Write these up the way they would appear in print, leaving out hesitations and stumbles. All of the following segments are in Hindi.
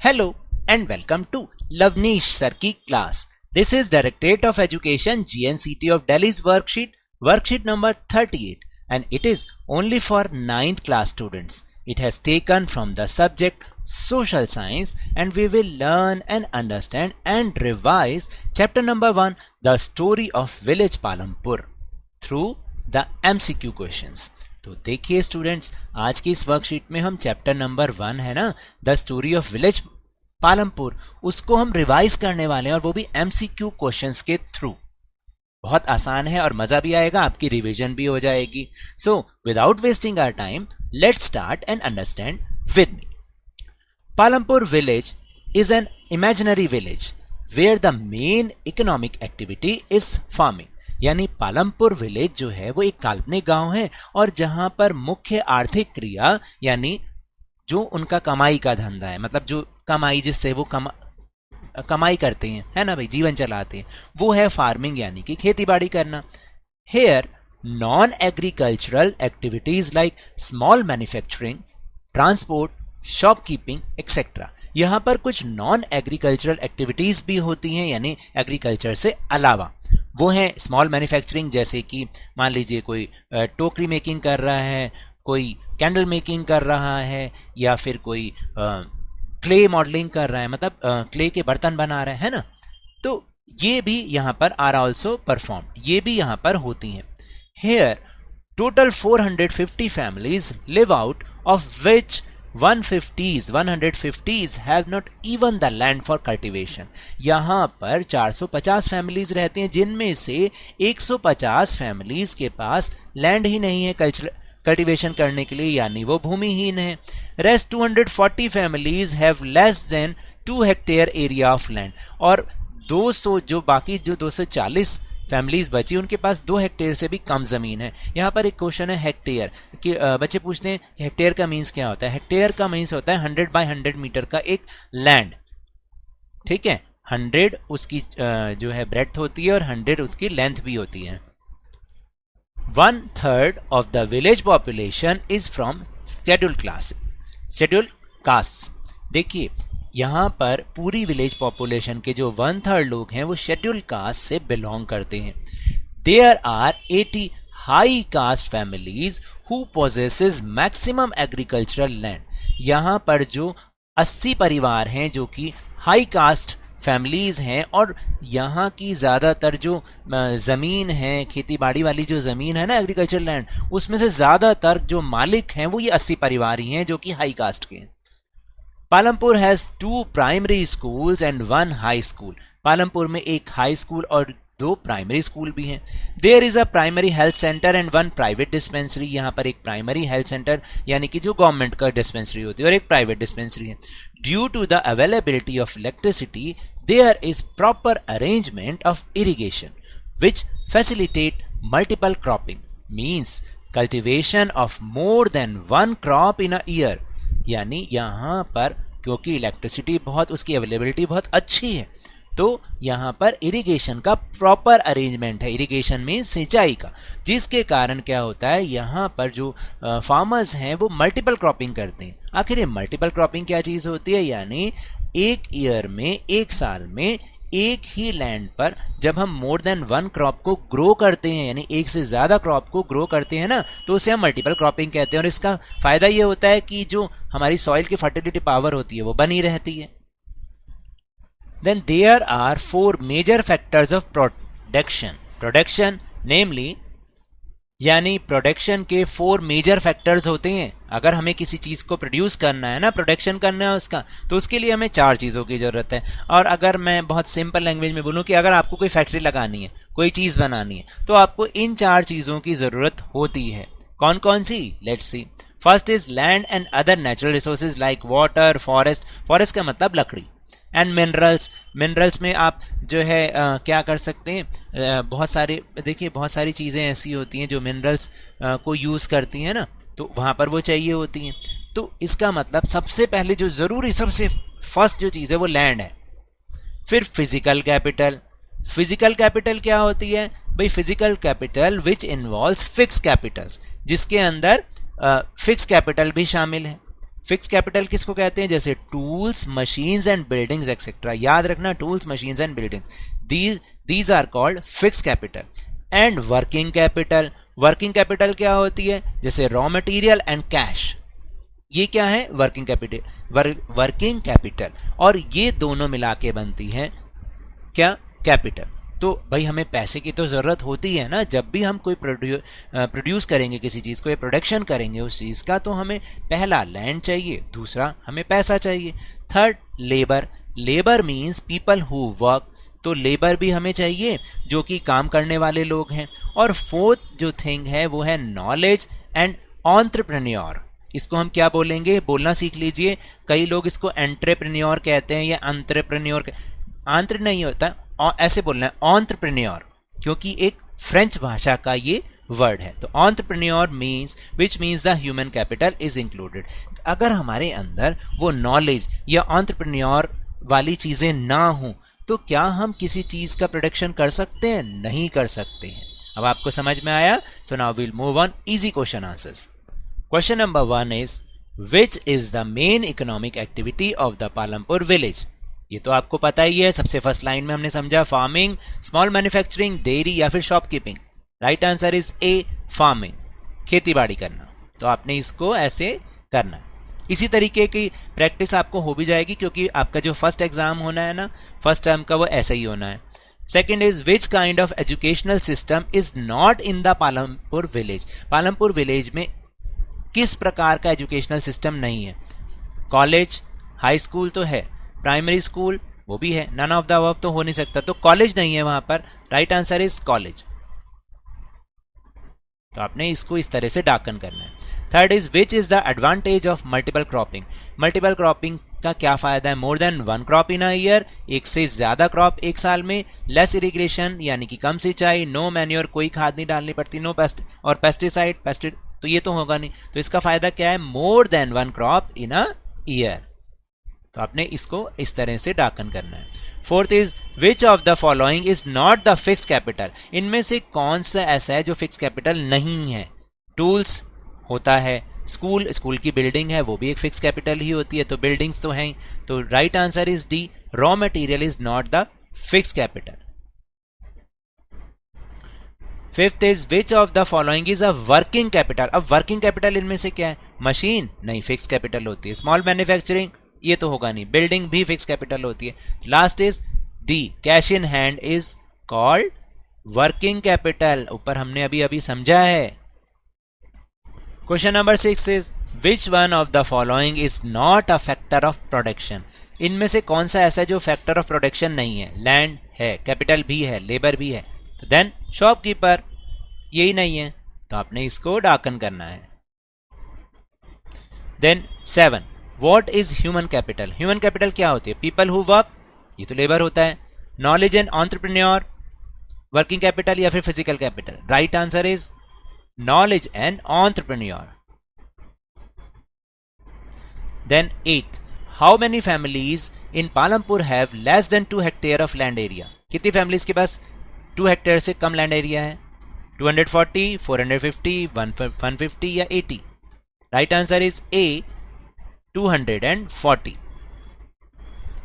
Hello and welcome to Lavneesh Sir की class. This is Directorate of Education GNCT of Delhi's worksheet number 38, and it is only for 9th class students. It has taken from the subject Social Science, and we will learn and understand and revise chapter number 1, The Story of Village Palampur, through the MCQ questions. तो देखिए स्टूडेंट्स, आज की इस वर्कशीट में हम चैप्टर नंबर 1 है ना, the story of village Palampur, उसको हम रिवाइज करने वाले हैं और वो भी एमसीक्यू क्वेश्चंस के थ्रू. बहुत आसान है और मजा भी आएगा, आपकी रिवीजन भी हो जाएगी. So without wasting our time, let's start and understand with me. Palampur village is an imaginary village where the main economic activity is farming. यानी पालमपुर विलेज जो है वो एक काल्पनिक गांव है और जहां पर मुख्य आर्थिक क्रिया यानी जो उनका कमाई का धंधा है, मतलब जो कमाई जिससे वो कमाई करते हैं, है ना भाई, जीवन चलाते हैं, वो है फार्मिंग यानी कि खेती बाड़ी करना. Here non agricultural activities like small manufacturing, transport, shopkeeping etcetera. यहाँ पर कुछ नॉन एग्रीकल्चरल एक्टिविटीज भी होती हैं, यानी एग्रीकल्चर से अलावा. वो हैं स्मॉल मैन्युफैक्चरिंग, जैसे कि मान लीजिए कोई टोकरी मेकिंग कर रहा है, कोई कैंडल मेकिंग कर रहा है, या फिर कोई क्ले मॉडलिंग कर रहा है, मतलब क्ले के बर्तन बना रहा है ना. तो ये भी यहाँ पर आर ऑल्सो परफॉर्म, ये भी यहाँ पर होती हैं. Here total 450 families live out, of which 150s have not even the land for cultivation. यहाँ पर 450 फैमिलीज रहती हैं, जिनमें से 150 फैमिलीज के पास लैंड ही नहीं है कल्टीवेशन करने के लिए, यानी वो भूमिहीन है. Rest 240 families have less than 2 hectare area of land. और 200 जो बाकी जो 240 फैमिलीज बची, उनके पास 2 हेक्टेयर से भी कम जमीन है. यहाँ पर एक क्वेश्चन है हेक्टेयर कि बच्चे पूछते हैं हेक्टेयर का मीन्स क्या होता है. हेक्टेयर का मीन्स होता है 100 बाय 100 मीटर का एक लैंड. ठीक है, 100 उसकी जो है ब्रेड्थ होती है और 100 उसकी लेंथ भी होती है. 1/3 of the village population is from scheduled caste. देखिए यहाँ पर पूरी विलेज पॉपुलेशन के जो 1/3 लोग हैं वो शेड्यूल्ड कास्ट से बिलोंग करते हैं. There are 80 high caste families who possesses maximum agricultural land. यहाँ पर जो 80 परिवार हैं जो कि हाई कास्ट फैमिलीज हैं, और यहाँ की ज़्यादातर जो ज़मीन है, खेती बाड़ी वाली जो ज़मीन है ना, एग्रीकल्चर लैंड, उसमें से ज़्यादातर जो मालिक हैं वो ये 80 परिवार ही हैं जो कि हाई कास्ट के हैं. Palampur has 2 primary schools and 1 high school. Palampur में एक हाई स्कूल और 2 प्राइमरी स्कूल भी हैं. There is a primary health centre and 1 private dispensary. यहाँ पर एक प्राइमरी हेल्थ सेंटर यानी कि जो गवर्नमेंट का डिस्पेंसरी होती है, और एक प्राइवेट डिस्पेंसरी है. Due to the availability of electricity there is proper arrangement of irrigation which facilitate multiple cropping, means cultivation of more than 1 crop in a year. यानी यहाँ पर क्योंकि इलेक्ट्रिसिटी बहुत, उसकी अवेलेबिलिटी बहुत अच्छी है, तो यहाँ पर इरिगेशन का प्रॉपर अरेंजमेंट है. इरिगेशन में सिंचाई का, जिसके कारण क्या होता है, यहाँ पर जो फार्मर्स हैं वो मल्टीपल क्रॉपिंग करते हैं. आखिर ये मल्टीपल क्रॉपिंग क्या चीज़ होती है, यानी एक ईयर में, एक साल में एक ही लैंड पर जब हम मोर देन 1 क्रॉप को ग्रो करते हैं, यानी एक से ज़्यादा क्रॉप को ग्रो करते हैं ना, तो उसे हम मल्टीपल क्रॉपिंग कहते हैं. और इसका फ़ायदा ये होता है कि जो हमारी सॉइल की फर्टिलिटी पावर होती है वो बनी रहती है. Then there are 4 major factors of production namely, यानी प्रोडक्शन के 4 मेजर फैक्टर्स होते हैं. अगर हमें किसी चीज़ को प्रोड्यूस करना है ना, प्रोडक्शन करना है उसका, तो उसके लिए हमें 4 चीज़ों की ज़रूरत है. और अगर मैं बहुत सिंपल लैंग्वेज में बोलूँ कि अगर आपको कोई फैक्ट्री लगानी है, कोई चीज़ बनानी है, तो आपको इन 4 चीज़ों की ज़रूरत होती है. कौन कौन सी, let's see. First is land and other natural resources like water, forest का मतलब लकड़ी, एंड मिनरल्स में आप जो है क्या कर सकते हैं, बहुत सारे, देखिए बहुत सारी चीज़ें ऐसी होती हैं जो मिनरल्स को यूज़ करती हैं ना, तो वहाँ पर वो चाहिए होती हैं. तो इसका मतलब सबसे पहले जो ज़रूरी, सबसे फर्स्ट जो चीज़ है वो लैंड है. फिर फिजिकल कैपिटल क्या होती है भाई, physical capital which involves fix Capitals, जिसके अंदर फिक्स कैपिटल भी शामिल है. फिक्स कैपिटल किसको कहते हैं? जैसे tools, machines and buildings etcetera. याद रखना, tools, machines and buildings, these are called fix capital. And working capital, working capital क्या होती है? जैसे रॉ मटेरियल एंड कैश, ये क्या है? Working capital, working capital. और ये दोनों मिला के बनती है क्या? कैपिटल। तो भाई हमें पैसे की तो ज़रूरत होती है ना, जब भी हम कोई प्रोड्यूस करेंगे किसी चीज़ को या प्रोडक्शन करेंगे उस चीज़ का, तो हमें पहला लैंड चाहिए, दूसरा हमें पैसा चाहिए। Third labour, labour means people who work, तो लेबर भी हमें चाहिए जो कि काम करने वाले लोग हैं। और फोर्थ जो थिंग है वो है नॉलेज एंड एंटरप्रेन्योर। इसको हम क्या बोलेंगे? बोलना सीख लीजिए। कई लोग इसको एंटरप्रेन्योर कहते हैं या एंटरप्रेन्योर, आंत्र नहीं होता, और ऐसे बोलना है एंटरप्रेन्योर, क्योंकि एक फ्रेंच भाषा का ये वर्ड है। तो entrepreneur means which means the human capital is included. अगर हमारे अंदर वो नॉलेज या एंटरप्रेन्योर वाली चीज़ें ना हों तो क्या हम किसी चीज़ का प्रोडक्शन कर सकते हैं? नहीं कर सकते हैं। अब आपको समझ में आया? So now will move on easy question answers. Question number 1 is which is the main economic activity of the Palampur village? ये तो आपको पता ही है, सबसे फर्स्ट लाइन में हमने समझा फार्मिंग, स्मॉल मैन्युफैक्चरिंग, डेयरी या फिर shopkeeping. Right answer is a, farming, खेती बाड़ी करना। तो आपने इसको ऐसे करना है। इसी तरीके की प्रैक्टिस आपको हो भी जाएगी, क्योंकि आपका जो फर्स्ट एग्जाम होना है ना, फर्स्ट टर्म का, वो ऐसा ही होना है। Second is which kind of educational system is not in the Palampur village? Palampur village में किस प्रकार का एजुकेशनल सिस्टम नहीं है? कॉलेज, हाई स्कूल तो है, प्राइमरी स्कूल वो भी है, नन ऑफ द अबव तो हो नहीं सकता, तो कॉलेज नहीं है वहां पर। Right answer is college. तो आपने इसको इस तरह से डाकन करना है। Third is which is the advantage of multiple cropping? Multiple cropping का क्या फायदा है? More than one crop in a year, एक से ज्यादा क्रॉप एक साल में। लेस इरिगेशन यानी कि कम सिंचाई। नो मैन्योर, कोई खाद नहीं डालनी पड़ती। नो पेस्ट और पेस्टिसाइड, तो ये तो होगा नहीं। तो इसका फायदा क्या है? More than one crop in a year. तो आपने इसको इस तरह से डाकन करना है। Fourth is which of the following is not the fix capital? इनमें से कौन सा ऐसा है जो फिक्स कैपिटल नहीं है? टूल्स होता है, स्कूल की बिल्डिंग है, वो भी एक फिक्स कैपिटल ही होती है, तो बिल्डिंग्स तो हैं। तो right answer is D, raw material is not the fix capital. Fifth is which of the following is a working capital? अब वर्किंग कैपिटल इनमें से क्या है? मशीन नहीं, फिक्स कैपिटल होती है। स्मॉल मैन्युफैक्चरिंग, ये तो होगा नहीं। बिल्डिंग भी फिक्स कैपिटल होती है। Last is D, cash in hand is called working capital. ऊपर हमने अभी अभी समझा है। Question number 6 is which one of the following is not a factor of production? इनमें से कौन सा ऐसा जो फैक्टर ऑफ प्रोडक्शन नहीं है? लैंड है, कैपिटल भी है, लेबर भी है, तो देन शॉपकीपर, यही नहीं है, तो आपने इसको डाकन करना है। Then 7, what is human capital? Human capital क्या होती है? पीपल हु वर्क, ये तो लेबर होता है। Knowledge and entrepreneur, working capital या फिर physical capital? Right answer is knowledge and entrepreneur. Then 8, how many families in Palampur have less than 2 hectare of land area? कितनी families के पास 2 हेक्टेयर से कम लैंड एरिया है? 240, 450, 150 या 80? Right answer is a, 240.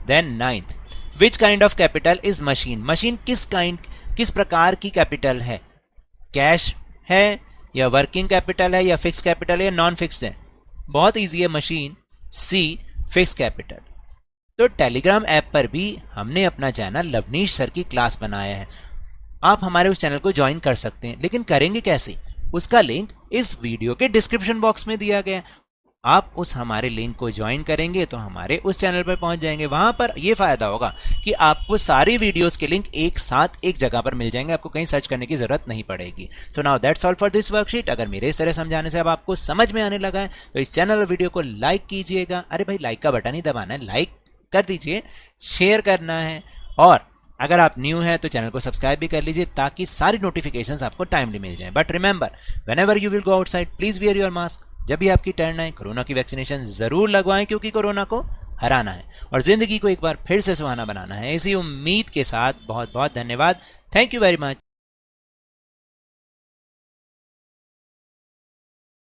Then 9th, which kind of capital is machine? Machine किस प्रकार की कैपिटल है? कैश है या वर्किंग कैपिटल है या फिक्स कैपिटल है या नॉन फिक्स है? बहुत इजी है, मशीन, सी, फिक्स कैपिटल। तो टेलीग्राम ऐप पर भी हमने अपना चैनल लवनीश सर की क्लास बनाया है। आप हमारे उस चैनल को ज्वाइन कर सकते हैं, लेकिन करेंगे कैसे? उसका लिंक इस वीडियो के डिस्क्रिप्शन बॉक्स में दिया गया है। आप उस हमारे लिंक को ज्वाइन करेंगे तो हमारे उस चैनल पर पहुंच जाएंगे। वहां पर ये फायदा होगा कि आपको सारी वीडियोस के लिंक एक साथ एक जगह पर मिल जाएंगे, आपको कहीं सर्च करने की जरूरत नहीं पड़ेगी। So now that's all for this worksheet. अगर मेरे इस तरह समझाने से अब आपको समझ में आने लगा है तो इस चैनल और वीडियो को लाइक कीजिएगा। अरे भाई, लाइक का बटन ही दबाना है, लाइक कर दीजिए, शेयर करना है, और अगर आप न्यू हैं तो चैनल को सब्सक्राइब भी कर लीजिए ताकि सारी नोटिफिकेशंस आपको टाइमली मिल जाएं। But remember, whenever you will go outside, please wear your mask. जब भी आपकी टर्न आए, कोरोना की वैक्सीनेशन जरूर लगवाएं, क्योंकि कोरोना को हराना है और जिंदगी को एक बार फिर से सुहाना बनाना है। इसी उम्मीद के साथ बहुत बहुत धन्यवाद। Thank you very much.